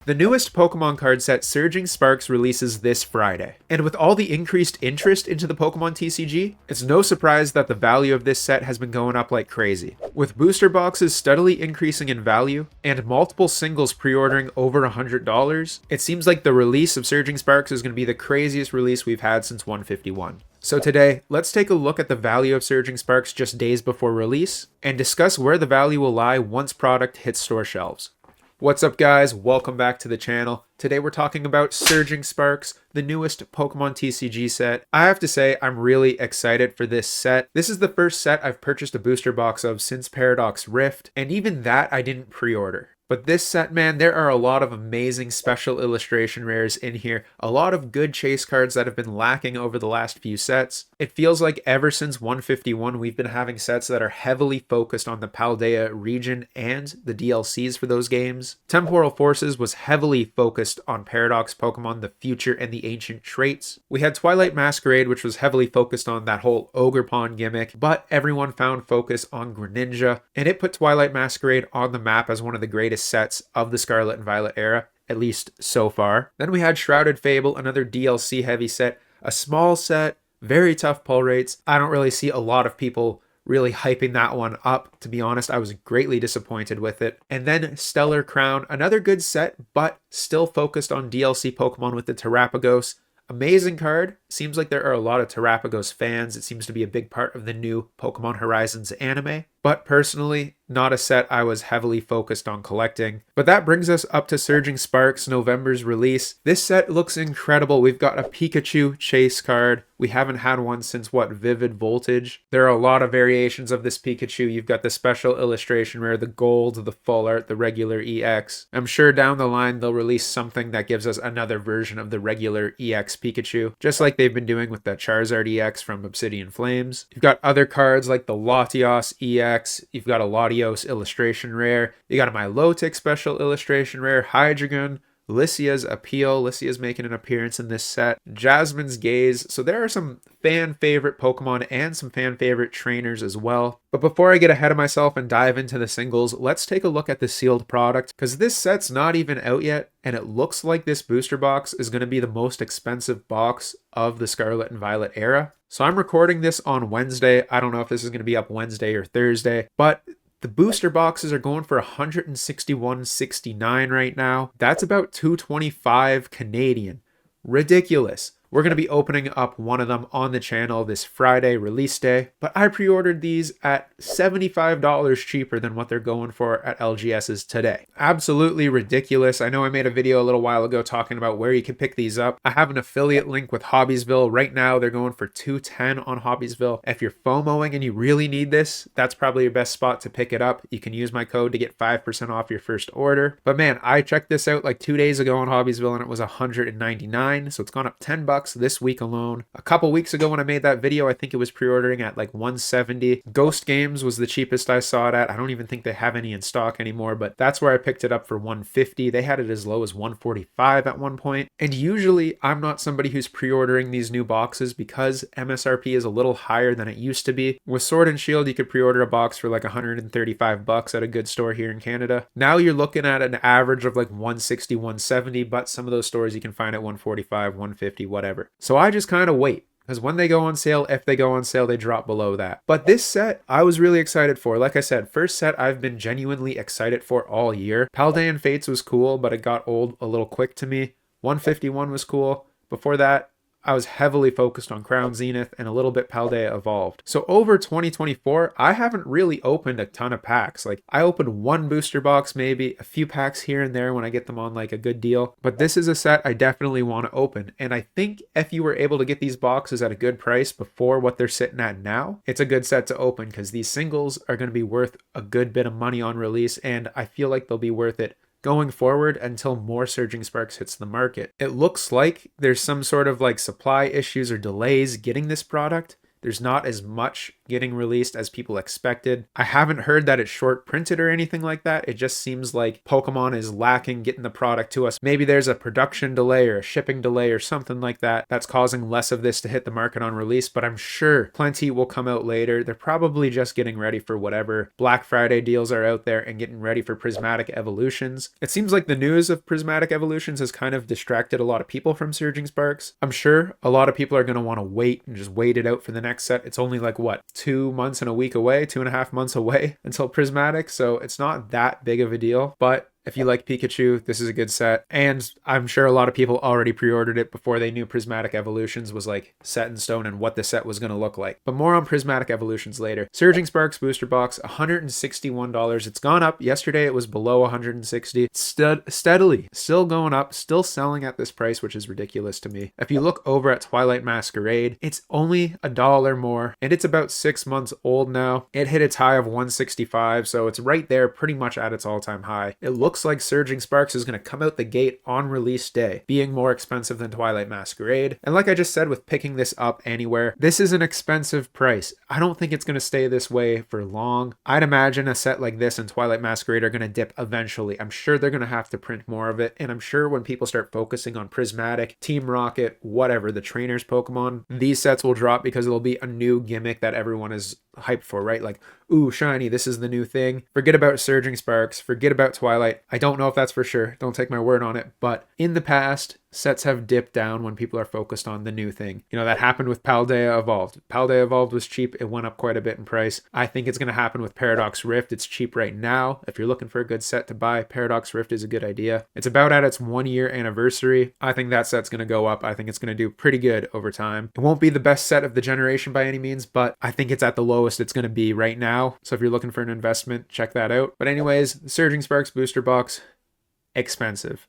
The newest Pokemon card set, Surging Sparks, releases this Friday. And with all the increased interest into the Pokemon TCG, it's no surprise that the value of this set has been going up like crazy. With booster boxes steadily increasing in value, and multiple singles pre-ordering over $100, it seems like the release of Surging Sparks is going to be the craziest release we've had since 151. So today, let's take a look at the value of Surging Sparks just days before release, and discuss where the value will lie once product hits store shelves. What's up guys, welcome back to the channel. Today we're talking about Surging Sparks, the newest Pokemon TCG set. I have to say I'm really excited for this set. This is the first set I've purchased a booster box of since Paradox Rift, and even that I didn't pre-order. But this set, man, there are a lot of amazing special illustration rares in here, a lot of good chase cards that have been lacking over the last few sets. It feels like ever since 151 we've been having sets that are heavily focused on the Paldea region and the DLCs for those games. Temporal Forces was heavily focused on Paradox Pokemon, the future and the ancient traits. We had Twilight Masquerade, which was heavily focused on that whole Ogerpon gimmick, but everyone found focus on Greninja, and it put Twilight Masquerade on the map as one of the greatest sets of the Scarlet and Violet era, at least so far. Then we had Shrouded Fable, another DLC heavy set, a small set, very tough pull rates. I don't really see a lot of people really hyping that one up. To be honest, I was greatly disappointed with it. And then Stellar Crown, another good set, but still focused on DLC Pokemon with the Terapagos. Amazing card. Seems like there are a lot of Terapagos fans. It seems to be a big part of the new Pokemon Horizons anime. But personally, not a set I was heavily focused on collecting. But that brings us up to Surging Sparks, November's release. This set looks incredible. We've got a Pikachu chase card. We haven't had one since, Vivid Voltage. There are a lot of variations of this Pikachu. You've got the special illustration rare, the gold, the full art, the regular EX. I'm sure down the line they'll release something that gives us another version of the regular EX Pikachu, just like they've been doing with the Charizard EX from Obsidian Flames. You've got other cards like the Latios EX. You've got a Latios illustration rare. You got a Milotic special illustration rare, Hydreigon, Lycia's Appeal. Lycia's making an appearance in this set. Jasmine's Gaze. So there are some fan favorite Pokemon and some fan favorite trainers as well. But before I get ahead of myself and dive into the singles, let's take a look at the sealed product, because this set's not even out yet, and it looks like this booster box is going to be the most expensive box of the Scarlet and Violet era. So I'm recording this on Wednesday. I don't know if this is going to be up Wednesday or Thursday, but the booster boxes are going for $161.69 right now. That's about $225 Canadian. Ridiculous. We're going to be opening up one of them on the channel this Friday, release day. But I pre-ordered these at $75 cheaper than what they're going for at LGS's today. Absolutely ridiculous. I know I made a video a little while ago talking about where you can pick these up. I have an affiliate link with Hobbiesville. Right now, they're going for $210 on Hobbiesville. If you're FOMOing and you really need this, that's probably your best spot to pick it up. You can use my code to get 5% off your first order. But man, I checked this out like 2 days ago on Hobbiesville and it was $199. So it's gone up $10 this week alone. A couple weeks ago when I made that video, I think it was pre-ordering at like $170. Ghost Games was the cheapest I saw it at. I don't even think they have any in stock anymore, but that's where I picked it up for $150. They had it as low as $145 at one point. And usually I'm not somebody who's pre-ordering these new boxes because MSRP is a little higher than it used to be. With Sword and Shield, you could pre-order a box for like $135 at a good store here in Canada. Now you're looking at an average of like $160, $170, but some of those stores you can find at $145, $150, whatever. So I just kind of wait, because when they go on sale, if they go on sale, they drop below that. But this set, I was really excited for. Like I said, first set I've been genuinely excited for all year. Paldean Fates was cool, but it got old a little quick to me. 151 was cool. Before that, I was heavily focused on Crown Zenith and a little bit Paldea Evolved. So over 2024, I haven't really opened a ton of packs. Like I opened one booster box, maybe a few packs here and there when I get them on like a good deal. But this is a set I definitely want to open. And I think if you were able to get these boxes at a good price before what they're sitting at now, it's a good set to open because these singles are going to be worth a good bit of money on release. And I feel like they'll be worth it going forward until more Surging Sparks hits the market. It looks like there's some sort of like supply issues or delays getting this product. There's not as much, getting released as people expected. I haven't heard that it's short printed or anything like that. It just seems like Pokemon is lacking getting the product to us. Maybe there's a production delay or a shipping delay or something like that that's causing less of this to hit the market on release, but I'm sure plenty will come out later. They're probably just getting ready for whatever Black Friday deals are out there and getting ready for prismatic evolutions. It seems like the news of prismatic evolutions has kind of distracted a lot of people from Surging Sparks. I'm sure a lot of people are going to want to wait and just wait it out for the next set. It's only like what, 2 months and a week away, 2.5 months away until prismatic, so it's not that big of a deal. But if you like Pikachu, this is a good set. And I'm sure a lot of people already pre-ordered it before they knew Prismatic Evolutions was like set in stone and what the set was going to look like. But more on Prismatic Evolutions later. Surging Sparks Booster Box, $161. It's gone up. Yesterday it was below $160. Steadily still going up, still selling at this price, which is ridiculous to me. If you look over at Twilight Masquerade, it's only $1 more and it's about 6 months old now. It hit its high of $165, so it's right there pretty much at its all-time high. It looks like Surging Sparks is going to come out the gate on release day, being more expensive than Twilight Masquerade. And like I just said with picking this up anywhere, this is an expensive price. I don't think it's going to stay this way for long. I'd imagine a set like this and Twilight Masquerade are going to dip eventually. I'm sure they're going to have to print more of it. And I'm sure when people start focusing on Prismatic, Team Rocket, whatever, the trainers Pokemon, these sets will drop because it'll be a new gimmick that everyone is hyped for, right? Like, ooh, shiny, this is the new thing. Forget about Surging Sparks, forget about Twilight. I don't know if that's for sure. Don't take my word on it. But in the past, sets have dipped down when people are focused on the new thing. You know, that happened with Paldea Evolved. Paldea Evolved was cheap. It went up quite a bit in price. I think it's going to happen with Paradox Rift. It's cheap right now. If you're looking for a good set to buy, Paradox Rift is a good idea. It's about at its 1-year anniversary. I think that set's going to go up. I think it's going to do pretty good over time. It won't be the best set of the generation by any means, but I think it's at the lowest it's going to be right now. So if you're looking for an investment, check that out. But anyways, Surging Sparks Booster Box, expensive.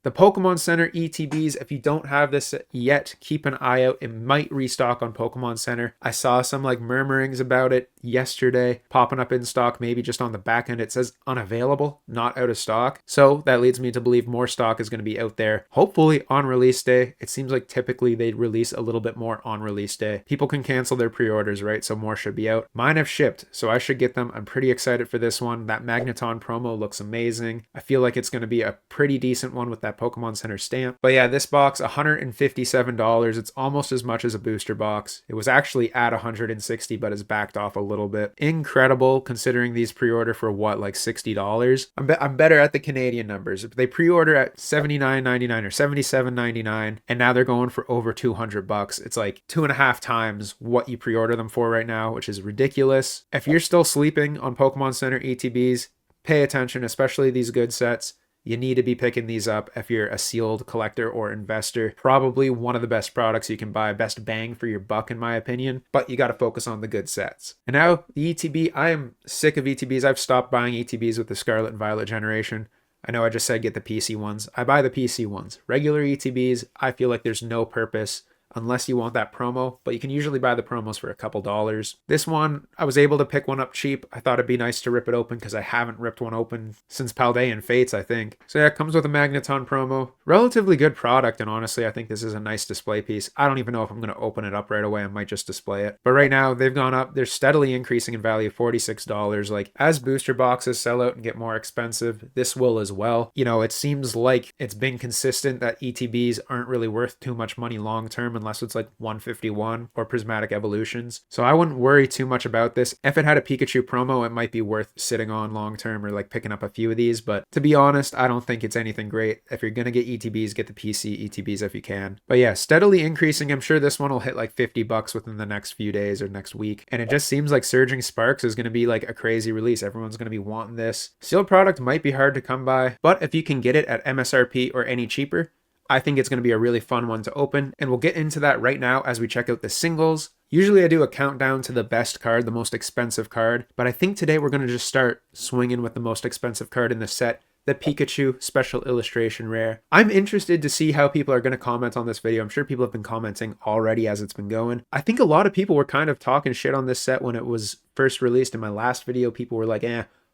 The Pokemon Center ETBs, if you don't have this yet, keep an eye out. It might restock on Pokemon Center. I saw some like murmurings about it yesterday, popping up in stock, maybe just on the back end. It says unavailable, not out of stock. So that leads me to believe more stock is going to be out there, hopefully on release day. It seems like typically they release a little bit more on release day. People can cancel their pre-orders, right? So more should be out. Mine have shipped, so I should get them. I'm pretty excited for this one. That Magneton promo looks amazing. I feel like it's going to be a pretty decent one with that Pokemon Center stamp. But yeah, this box, $157. It's almost as much as a booster box. It was actually at $160, but it's backed off a little bit. Incredible considering these pre-order for what, like $60? I'm better at the Canadian numbers. They pre-order at $79.99 or $77.99, and now they're going for over $200. It's like 2.5 times what you pre-order them for right now, which is ridiculous. If you're still sleeping on Pokemon Center ETBs, pay attention, especially these good sets. You need to be picking these up if you're a sealed collector or investor. Probably one of the best products you can buy, best bang for your buck in my opinion, but you got to focus on the good sets. And now the ETB, I am sick of ETBs. I've stopped buying ETBs with the Scarlet Violet generation. I know I just said get the PC ones. I buy the PC ones. Regular ETBs, I feel like there's no purpose unless you want that promo, but you can usually buy the promos for a couple dollars. This one, I was able to pick one up cheap. I thought it'd be nice to rip it open because I haven't ripped one open since Paldean Fates, I think. So yeah, it comes with a Magneton promo. Relatively good product, and honestly, I think this is a nice display piece. I don't even know if I'm going to open it up right away. I might just display it. But right now, they've gone up. They're steadily increasing in value, $46. Like, as booster boxes sell out and get more expensive, this will as well. You know, it seems like it's been consistent that ETBs aren't really worth too much money long term unless it's like 151 or Prismatic Evolutions. So I wouldn't worry too much about this. If it had a Pikachu promo, it might be worth sitting on long term or like picking up a few of these. But to be honest, I don't think it's anything great. If you're going to get ETBs, get the PC ETBs if you can. But yeah, steadily increasing. I'm sure this one will hit like $50 within the next few days or next week. And it just seems like Surging Sparks is going to be like a crazy release. Everyone's going to be wanting this. Sealed product might be hard to come by, but if you can get it at MSRP or any cheaper, I think it's going to be a really fun one to open, and we'll get into that right now as we check out the singles. Usually I do a countdown to the best card, the most expensive card, but I think today we're going to just start swinging with the most expensive card in the set, the Pikachu Special Illustration Rare. I'm interested to see how people are going to comment on this video. I'm sure people have been commenting already as it's been going. I think a lot of people were kind of talking shit on this set when it was first released in my last video. People were like,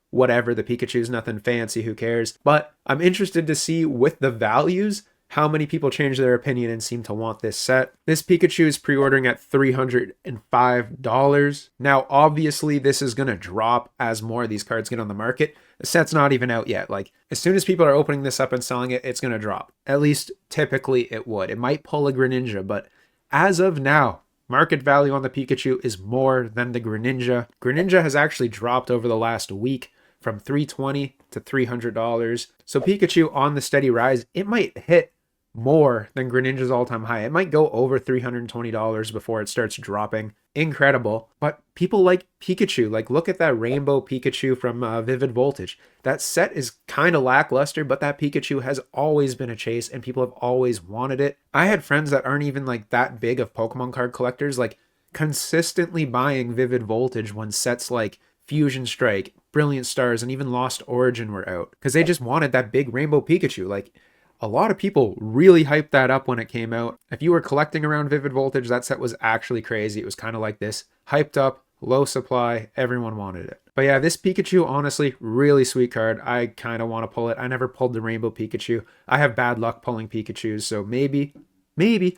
whatever, the Pikachu's nothing fancy, who cares? But I'm interested to see with the values how many people change their opinion and seem to want this set. This Pikachu is pre-ordering at $305. Now, obviously, this is going to drop as more of these cards get on the market. The set's not even out yet. Like, as soon as people are opening this up and selling it, it's going to drop. At least, typically, it would. It might pull a Greninja, but as of now, market value on the Pikachu is more than the Greninja. Greninja has actually dropped over the last week from $320 to $300. So Pikachu on the steady rise, it might hit more than Greninja's all-time high. It might go over $320 before it starts dropping. Incredible. But people like Pikachu. Like, look at that rainbow Pikachu from Vivid Voltage. That set is kind of lackluster, but that Pikachu has always been a chase and people have always wanted it. I had friends that aren't even like that big of Pokemon card collectors, like consistently buying Vivid Voltage when sets like Fusion Strike, Brilliant Stars, and even Lost Origin were out, because they just wanted that big rainbow Pikachu. Like, a lot of people really hyped that up when it came out. If you were collecting around Vivid Voltage, that set was actually crazy. It was kind of like this, hyped up, low supply, everyone wanted it. But yeah, this Pikachu, honestly, really sweet card. I kind of want to pull it. I never pulled the rainbow Pikachu. I have bad luck pulling Pikachus, so maybe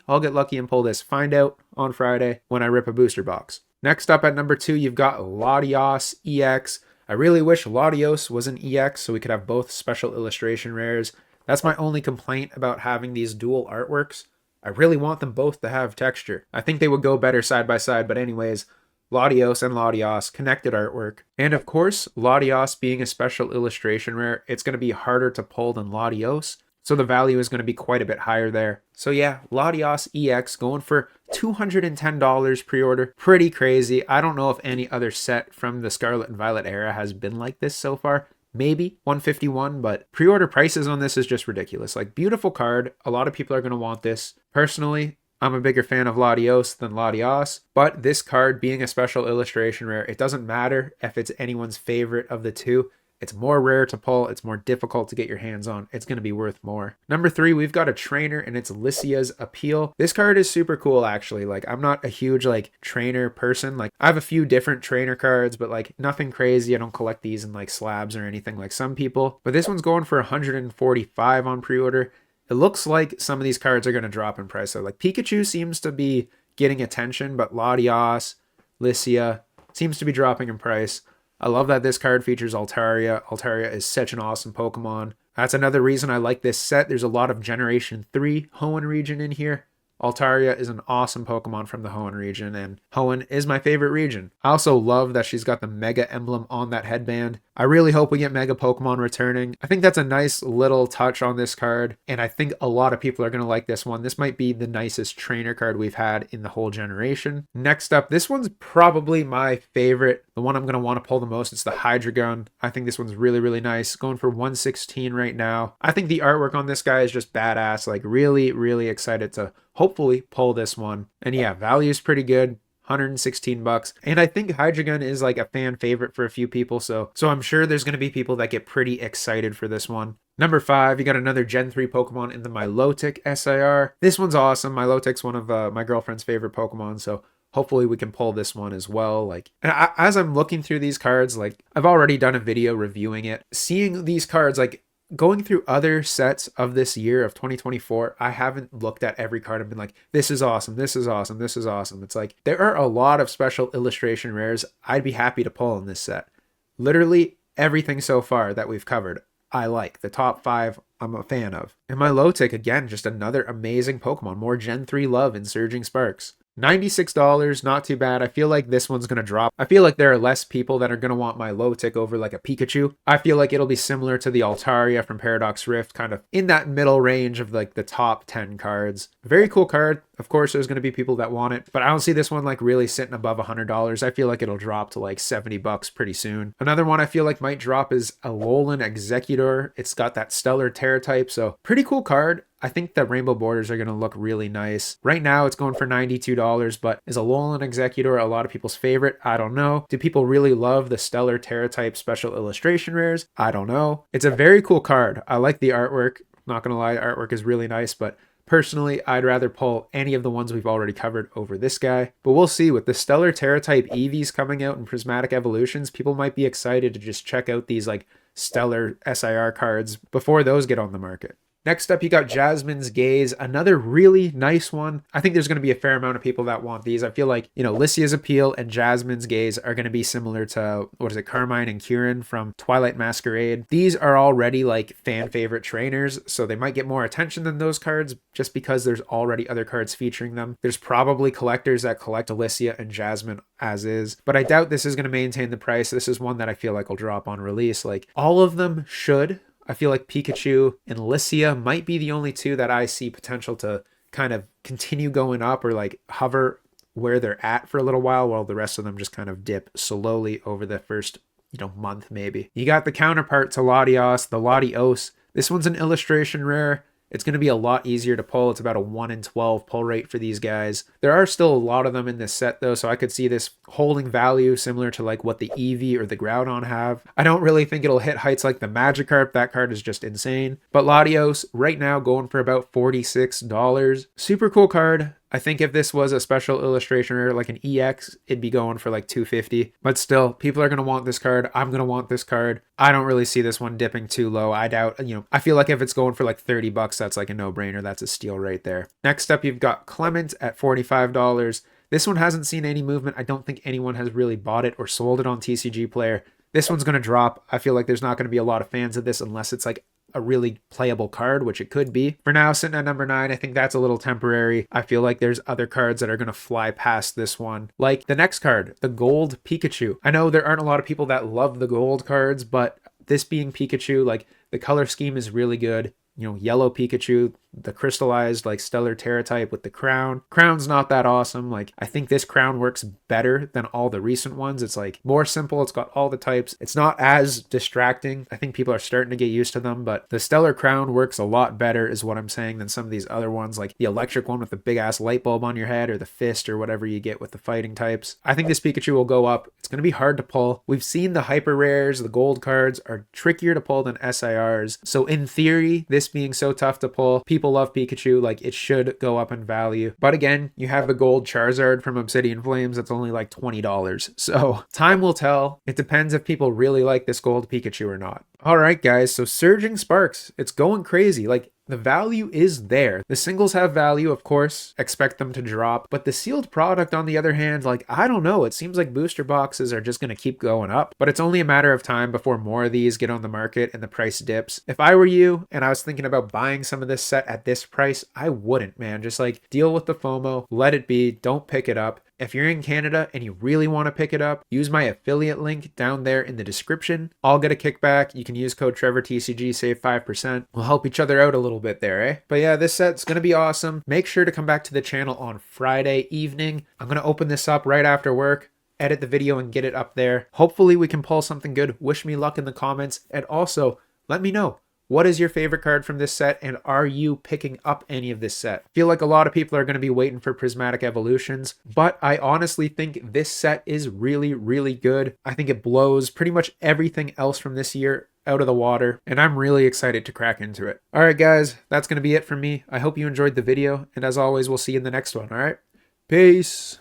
I'll get lucky and pull this. Find out on Friday when I rip a booster box. Next up at number 2, you've got Latios EX. I really wish Latios was an EX so we could have both special illustration rares. That's my only complaint about having these dual artworks. I really want them both to have texture. I think they would go better side by side, but anyways, Latios and Latios, connected artwork. And of course, Latios being a special illustration rare, it's going to be harder to pull than Latios, so the value is going to be quite a bit higher there. So yeah, Latios EX going for $210 pre-order. Pretty crazy. I don't know if any other set from the Scarlet and Violet era has been like this so far. Maybe $151, but pre-order prices on this is just ridiculous. Like, beautiful card. A lot of people are going to want this. Personally, I'm a bigger fan of Latios than Latios, but this card being a special illustration rare, it doesn't matter if it's anyone's favorite of the two. It's more rare to pull. It's more difficult to get your hands on. It's going to be worth more. Number 3, we've got a trainer, and it's Lycia's Appeal. This card is super cool, actually. Like, I'm not a huge, like, trainer person. Like, I have a few different trainer cards, but, like, nothing crazy. I don't collect these in, like, slabs or anything like some people. But this one's going for $145 on pre-order. It looks like some of these cards are going to drop in price. So, like, Pikachu seems to be getting attention, but Latios, Lycia seems to be dropping in price. I love that this card features Altaria. Altaria is such an awesome Pokemon. That's another reason I like this set. There's a lot of Generation 3 Hoenn region in here. Altaria is an awesome Pokemon from the Hoenn region, and Hoenn is my favorite region. I also love that she's got the Mega emblem on that headband. I really hope we get Mega Pokemon returning. I think that's a nice little touch on this card, and I think a lot of people are going to like this one. This might be the nicest trainer card we've had in the whole generation. Next up, this one's probably my favorite, the one I'm going to want to pull the most. It's the Hydreigon. I think this one's really, really nice. Going for $116 right now. I think the artwork on this guy is just badass. Like, really, really excited to hopefully pull this one. And yeah, value is pretty good. $116. And I think Hydreigon is like a fan favorite for a few people. So I'm sure there's going to be people that get pretty excited for this one. Number 5, you got another Gen 3 Pokemon in the Milotic SIR. This one's awesome. Milotic's one of my girlfriend's favorite Pokemon. So hopefully we can pull this one as well. Like, and as I'm looking through these cards, like, I've already done a video reviewing it. Seeing these cards, like, going through other sets of this year of 2024, I haven't looked at every card and been like, this is awesome, this is awesome, this is awesome. It's like, there are a lot of special illustration rares I'd be happy to pull in this set. Literally everything so far that we've covered, I like. The top 5, I'm a fan of. And Milotic, again, just another amazing Pokemon. More Gen 3 love in Surging Sparks. $96, not too bad. I feel like this one's going to drop. I feel like there are less people that are going to want Milotic over like a Pikachu. I feel like it'll be similar to the Altaria from Paradox Rift, kind of in that middle range of like the top 10 cards. Very cool card. Of course, there's going to be people that want it, but I don't see this one like really sitting above $100. I feel like it'll drop to like $70 pretty soon. Another one I feel like might drop is Alolan Executor. It's got that Stellar Terra type, so pretty cool card. I think the rainbow borders are going to look really nice. Right now, it's going for $92, but is Alolan Executor a lot of people's favorite? I don't know. Do people really love the Stellar Terra type special illustration rares? I don't know. It's a very cool card. I like the artwork. Not going to lie, the artwork is really nice, but personally, I'd rather pull any of the ones we've already covered over this guy. But we'll see. With the Stellar Terra type Eevees coming out in Prismatic Evolutions, people might be excited to just check out these like Stellar SIR cards before those get on the market. Next up, you got Jasmine's Gaze, another really nice one. I think there's going to be a fair amount of people that want these. I feel like, Lycia's Appeal and Jasmine's Gaze are going to be similar to, Carmine and Kieran from Twilight Masquerade. These are already like fan favorite trainers, so they might get more attention than those cards just because there's already other cards featuring them. There's probably collectors that collect Alicia and Jasmine as is, but I doubt this is going to maintain the price. This is one that I feel like will drop on release. Like, all of them should. I feel like Pikachu and Alicia might be the only two that I see potential to kind of continue going up or like hover where they're at for a little while the rest of them just kind of dip slowly over the first, month maybe. You got the counterpart to Latios, the Latios. This one's an illustration rare. It's going to be a lot easier to pull. It's about a 1 in 12 pull rate for these guys. There are still a lot of them in this set though, so I could see this holding value similar to like what the Eevee or the Groudon have. I don't really think it'll hit heights like the Magikarp. That card is just insane. But Latios right now going for about $46. Super cool card. I think if this was a special illustration rare like an EX, it'd be going for like $250. But still, people are going to want this card. I'm going to want this card. I don't really see this one dipping too low. I doubt, I feel like if it's going for like $30, that's like a no-brainer. That's a steal right there. Next up, you've got Clement at $45. This one hasn't seen any movement. I don't think anyone has really bought it or sold it on TCG Player. This one's going to drop. I feel like there's not going to be a lot of fans of this unless it's like a really playable card, which it could be. For now, sitting at number 9, I think that's a little temporary. I feel like there's other cards that are going to fly past this one. Like the next card, the Gold Pikachu. I know there aren't a lot of people that love the gold cards, but this being Pikachu, like the color scheme is really good. Yellow Pikachu, the crystallized like stellar Terra type with the crown. Crown's not that awesome. Like, I think this crown works better than all the recent ones. It's like more simple. It's got all the types. It's not as distracting. I think people are starting to get used to them, but the stellar crown works a lot better is what I'm saying than some of these other ones, like the electric one with the big ass light bulb on your head or the fist or whatever you get with the fighting types. I think this Pikachu will go up. It's going to be hard to pull. We've seen the hyper rares, the gold cards are trickier to pull than SIRs. So in theory, this being so tough to pull, people love Pikachu, like it should go up in value. But again, you have the gold Charizard from Obsidian Flames that's only like $20. So time will tell. It depends if people really like this gold Pikachu or not. All right, guys, so Surging Sparks, it's going crazy. Like, the value is there. The singles have value, of course. Expect them to drop. But the sealed product, on the other hand, like, I don't know. It seems like booster boxes are just going to keep going up. But it's only a matter of time before more of these get on the market and the price dips. If I were you and I was thinking about buying some of this set at this price, I wouldn't, man. Just like deal with the FOMO. Let it be. Don't pick it up. If you're in Canada and you really want to pick it up, use my affiliate link down there in the description. I'll get a kickback. You can use code TrevorTCG, save 5%. We'll help each other out a little bit there, eh? But yeah, this set's going to be awesome. Make sure to come back to the channel on Friday evening. I'm going to open this up right after work, edit the video, and get it up there. Hopefully we can pull something good. Wish me luck in the comments. And also, let me know. What is your favorite card from this set, and are you picking up any of this set? I feel like a lot of people are going to be waiting for Prismatic Evolutions, but I honestly think this set is really, really good. I think it blows pretty much everything else from this year out of the water, and I'm really excited to crack into it. All right, guys, that's going to be it for me. I hope you enjoyed the video, and as always, we'll see you in the next one, all right? Peace!